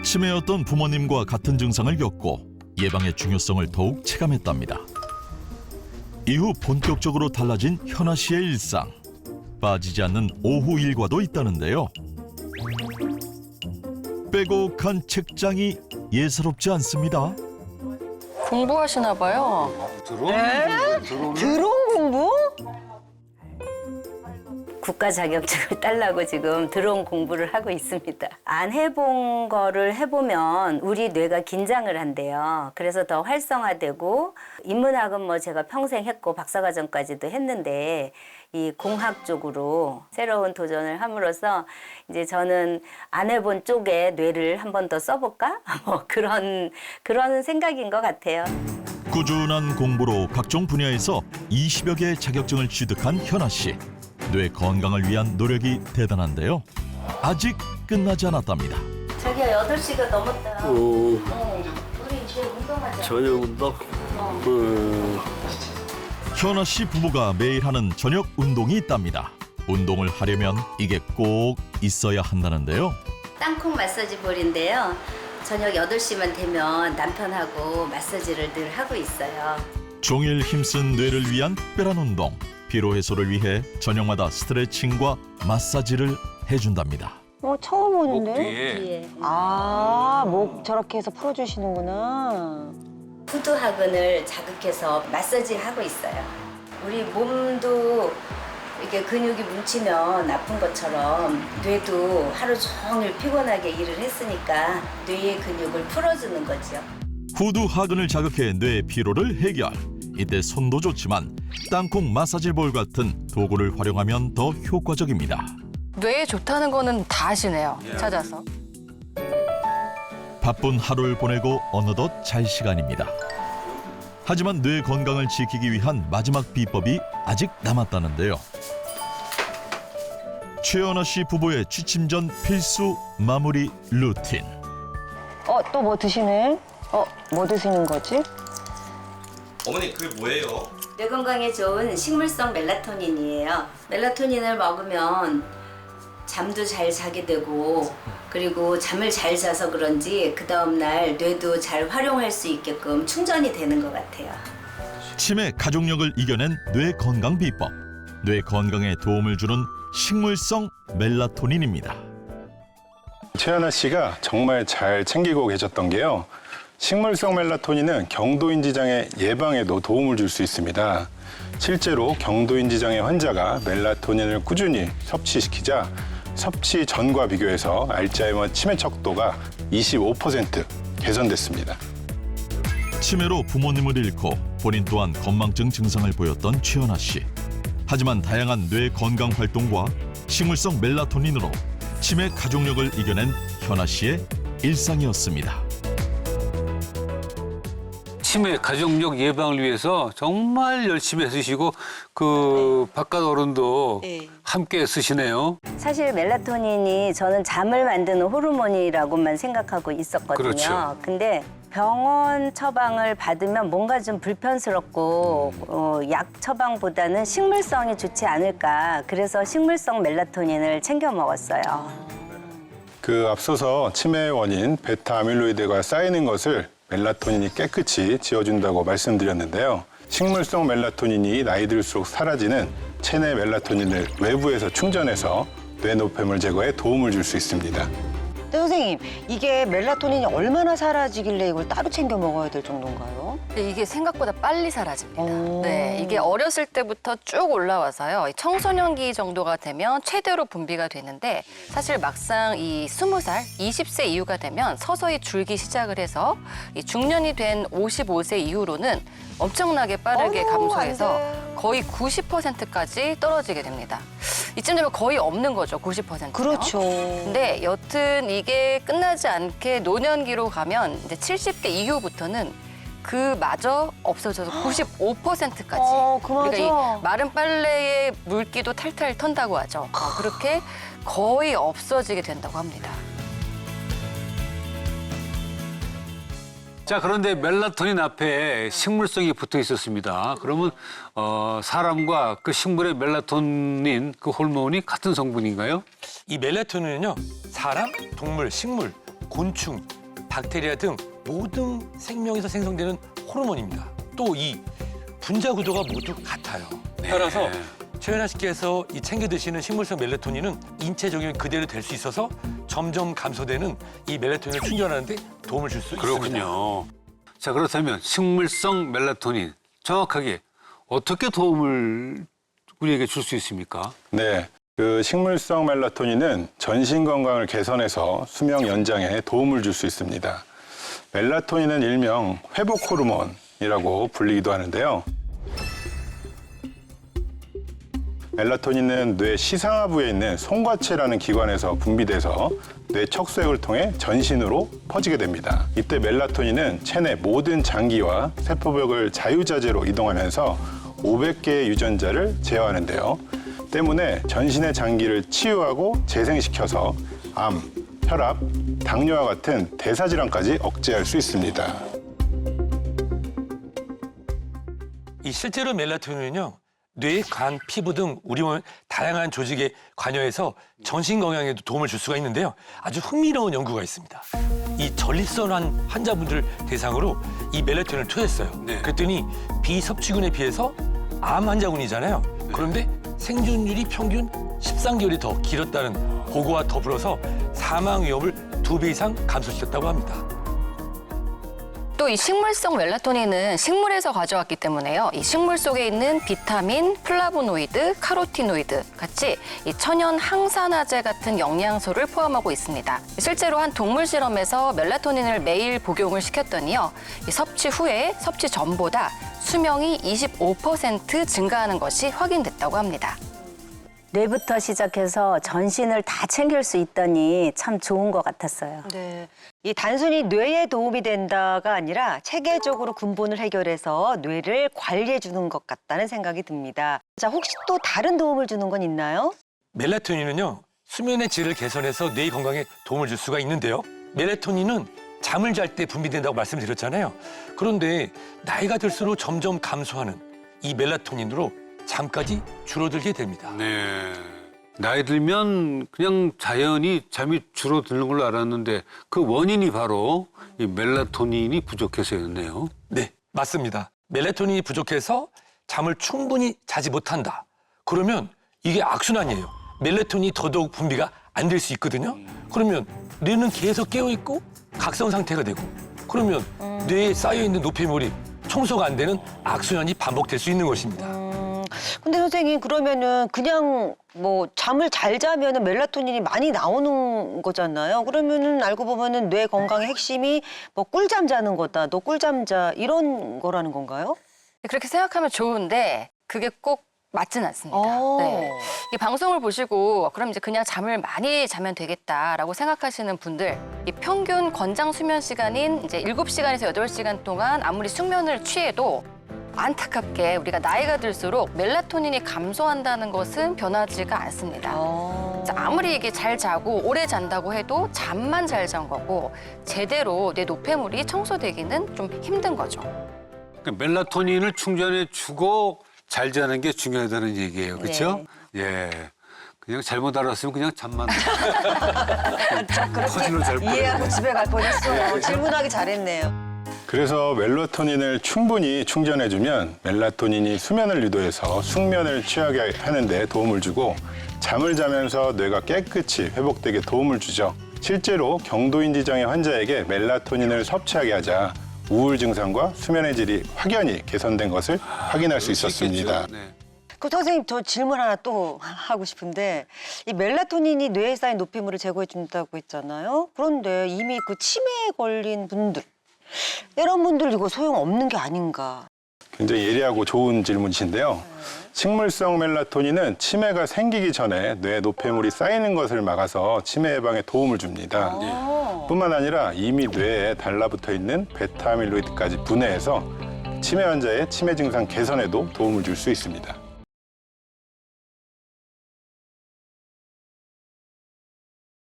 치매였던 부모님과 같은 증상을 겪고 예방의 중요성을 더욱 체감했답니다. 이후 본격적으로 달라진 현아 씨의 일상. 빠지지 않는 오후 일과도 있다는데요. 빼곡한 책장이 예사롭지 않습니다. 공부하시나 봐요. 드론 공부? 국가 자격증을 따려고 지금 드론 공부를 하고 있습니다. 안 해본 거를 해보면 우리 뇌가 긴장을 한대요. 그래서 더 활성화되고 인문학은 뭐 제가 평생 했고 박사과정까지도 했는데 이 공학 쪽으로 새로운 도전을 함으로써 이제 저는 안 해본 쪽에 뇌를 한 번 더 써볼까? 뭐 그런 생각인 것 같아요. 꾸준한 공부로 각종 분야에서 20여 개의 자격증을 취득한 현아 씨. 뇌 건강을 위한 노력이 대단한데요. 아직 끝나지 않았답니다. 저기요, 8시가 넘었다. 우리 이제 운동하자. 저녁 운동? 현아 씨 부부가 매일 하는 저녁 운동이 있답니다. 운동을 하려면 이게 꼭 있어야 한다는데요. 땅콩 마사지 볼인데요. 저녁 8시만 되면 남편하고 마사지를 늘 하고 있어요. 종일 힘쓴 뇌를 위한 특별한 운동. 피로 해소를 위해 저녁마다 스트레칭과 마사지를 해준답니다. 처음 오는데? 뒤에 목 저렇게 해서 풀어주시는구나. 후두하근을 자극해서 마사지를 하고 있어요. 우리 몸도 이렇게 근육이 뭉치면 아픈 것처럼 뇌도 하루 종일 피곤하게 일을 했으니까 뇌의 근육을 풀어주는 거죠. 후두하근을 자극해 뇌 피로를 해결. 이때 손도 좋지만 땅콩 마사지볼 같은 도구를 활용하면 더 효과적입니다. 뇌에 좋다는 거는 다 아시네요. 찾아서. 바쁜 하루를 보내고 어느덧 잘 시간입니다. 하지만 뇌 건강을 지키기 위한 마지막 비법이 아직 남았다는데요. 최연아 씨 부부의 취침 전 필수 마무리 루틴. 또 뭐 드시네? 뭐 드시는 거지? 어머니 그게 뭐예요? 뇌 건강에 좋은 식물성 멜라토닌이에요. 멜라토닌을 먹으면 잠도 잘 자게 되고 그리고 잠을 잘 자서 그런지 그 다음날 뇌도 잘 활용할 수 있게끔 충전이 되는 것 같아요. 치매 가족력을 이겨낸 뇌 건강 비법. 뇌 건강에 도움을 주는 식물성 멜라토닌입니다. 최연아 씨가 정말 잘 챙기고 계셨던 게요. 식물성 멜라토닌은 경도인지 장애 예방에도 도움을 줄 수 있습니다. 실제로 경도인지 장애 환자가 멜라토닌을 꾸준히 섭취시키자 섭취 전과 비교해서 알츠하이머 치매 척도가 25% 개선됐습니다. 치매로 부모님을 잃고 본인 또한 건망증 증상을 보였던 최연아 씨. 하지만 다양한 뇌 건강 활동과 식물성 멜라토닌으로 치매 가족력을 이겨낸 현아 씨의 일상이었습니다. 치매 가족력 예방을 위해서 정말 열심히 쓰시고 그 바깥 어른도 함께 쓰시네요. 사실 멜라토닌이 저는 잠을 만드는 호르몬이라고만 생각하고 있었거든요. 그렇죠. 근데 병원 처방을 받으면 뭔가 좀 불편스럽고 약 처방보다는 식물성이 좋지 않을까. 그래서 식물성 멜라토닌을 챙겨 먹었어요. 그 앞서서 치매의 원인 베타 아밀로이드가 쌓이는 것을 멜라토닌이 깨끗이 지워준다고 말씀드렸는데요. 식물성 멜라토닌이 나이 들수록 사라지는 체내 멜라토닌을 외부에서 충전해서 뇌 노폐물 제거에 도움을 줄 수 있습니다. 선생님, 이게 멜라토닌이 얼마나 사라지길래 이걸 따로 챙겨 먹어야 될 정도인가요? 이게 생각보다 빨리 사라집니다. 오. 네, 이게 어렸을 때부터 쭉 올라와서요. 청소년기 정도가 되면 최대로 분비가 되는데 사실 막상 이 20살, 20세 이후가 되면 서서히 줄기 시작을 해서 이 중년이 된 55세 이후로는 엄청나게 빠르게 감소해서 거의 90%까지 떨어지게 됩니다. 이쯤 되면 거의 없는 거죠, 90%요. 그렇죠. 근데 여튼 이게 끝나지 않게 노년기로 가면 이제 70대 이후부터는 그마저 없어져서 95%까지. 그 맞아. 그러니까 이 마른 빨래에 물기도 탈탈 턴다고 하죠. 그렇게 거의 없어지게 된다고 합니다. 자, 그런데 멜라토닌 앞에 식물성이 붙어 있었습니다. 그러면 사람과 그 식물의 멜라토닌 그 호르몬이 같은 성분인가요? 이 멜라토닌은요, 사람, 동물, 식물, 곤충 박테리아 등 모든 생명에서 생성되는 호르몬입니다. 또 이 분자 구도가 모두 같아요. 따라서 최연아 씨께서 이 챙겨 드시는 식물성 멜라토닌은 인체 적용이 그대로 될 수 있어서 점점 감소되는 이 멜라토닌을 충전하는 데 도움을 줄 수 있습니다. 그렇군요. 자, 그렇다면 식물성 멜라토닌 정확하게 어떻게 도움을 우리에게 줄 수 있습니까? 네. 그 식물성 멜라토닌은 전신 건강을 개선해서 수명 연장에 도움을 줄 수 있습니다. 멜라토닌은 일명 회복 호르몬이라고 불리기도 하는데요. 멜라토닌은 뇌 시상하부에 있는 송과체라는 기관에서 분비돼서 뇌 척수액을 통해 전신으로 퍼지게 됩니다. 이때 멜라토닌은 체내 모든 장기와 세포벽을 자유자재로 이동하면서 500개의 유전자를 제어하는데요. 때문에 전신의 장기를 치유하고 재생시켜서 암, 혈압, 당뇨와 같은 대사질환까지 억제할 수 있습니다. 이 실제로 멜라토닌은요. 뇌, 간, 피부 등 우리 몸 다양한 조직에 관여해서 전신 건강에도 도움을 줄 수가 있는데요. 아주 흥미로운 연구가 있습니다. 이 전립선 환자분들 대상으로 이 멜라토닌을 투여했어요. 네. 그랬더니 비섭취군에 비해서 암 환자군이잖아요. 그런데 생존율이 평균 13개월이 더 길었다는 보고와 더불어서 사망 위험을 2배 이상 감소시켰다고 합니다. 또 이 식물성 멜라토닌은 식물에서 가져왔기 때문에요. 이 식물 속에 있는 비타민, 플라보노이드, 카로티노이드 같이 이 천연 항산화제 같은 영양소를 포함하고 있습니다. 실제로 한 동물 실험에서 멜라토닌을 매일 복용을 시켰더니요. 이 섭취 후에 섭취 전보다 수명이 25% 증가하는 것이 확인됐다고 합니다. 뇌부터 시작해서 전신을 다 챙길 수 있다니 참 좋은 것 같았어요. 네. 이 단순히 뇌에 도움이 된다가 아니라 체계적으로 근본을 해결해서 뇌를 관리해 주는 것 같다는 생각이 듭니다. 자, 혹시 또 다른 도움을 주는 건 있나요? 멜라토닌은요. 수면의 질을 개선해서 뇌 건강에 도움을 줄 수가 있는데요. 멜라토닌은 잠을 잘 때 분비된다고 말씀드렸잖아요. 그런데 나이가 들수록 점점 감소하는 이 멜라토닌으로 잠까지 줄어들게 됩니다. 네. 나이 들면 그냥 자연히 잠이 줄어드는 걸로 알았는데 그 원인이 바로 이 멜라토닌이 부족해서였네요. 네, 맞습니다. 멜라토닌이 부족해서 잠을 충분히 자지 못한다. 그러면 이게 악순환이에요. 멜라토닌이 더더욱 분비가 안 될 수 있거든요. 그러면 뇌는 계속 깨어있고 각성 상태가 되고 그러면 뇌에 쌓여있는 노폐물이 청소가 안 되는 악순환이 반복될 수 있는 것입니다. 근데 선생님 그러면은 그냥 뭐 잠을 잘 자면은 멜라토닌이 많이 나오는 거잖아요. 그러면은 알고 보면은 뇌 건강의 핵심이 뭐 꿀잠 자는 거다. 너 꿀잠 자 이런 거라는 건가요? 그렇게 생각하면 좋은데 그게 꼭 맞진 않습니다. 네. 이 방송을 보시고 그럼 이제 그냥 잠을 많이 자면 되겠다라고 생각하시는 분들 이 평균 권장 수면 시간인 이제 7시간에서 8시간 동안 아무리 숙면을 취해도 안타깝게 우리가 나이가 들수록 멜라토닌이 감소한다는 것은 변하지가 않습니다. 자, 아무리 이게 잘 자고 오래 잔다고 해도 잠만 잘 잔 거고 제대로 뇌 노폐물이 청소되기는 좀 힘든 거죠. 그러니까 멜라토닌을 충전해 주고 잘 자는 게 중요하다는 얘기예요. 그렇죠? 예. 그냥 잘못 알았으면 그냥 잠만 퍼즐로 잘 이해하고 집에 갈 뻔했어요. 질문하기 잘했네요. 그래서 멜라토닌을 충분히 충전해주면 멜라토닌이 수면을 유도해서 숙면을 취하게 하는 데 도움을 주고 잠을 자면서 뇌가 깨끗이 회복되게 도움을 주죠. 실제로 경도인지 장애 환자에게 멜라토닌을 섭취하게 하자 우울 증상과 수면의 질이 확연히 개선된 것을 확인할 수 있었습니다. 네. 그 선생님 저 질문 하나 또 하고 싶은데 이 멜라토닌이 뇌에 쌓인 노폐물을 제거해 준다고 했잖아요. 그런데 이미 그 치매에 걸린 분들 이런 분들 이거 소용없는 게 아닌가. 굉장히 예리하고 좋은 질문이신데요. 식물성 멜라토닌은 치매가 생기기 전에 뇌 노폐물이 쌓이는 것을 막아서 치매 예방에 도움을 줍니다. 뿐만 아니라 이미 뇌에 달라붙어 있는 베타 아밀로이드까지 분해해서 치매 환자의 치매 증상 개선에도 도움을 줄 수 있습니다.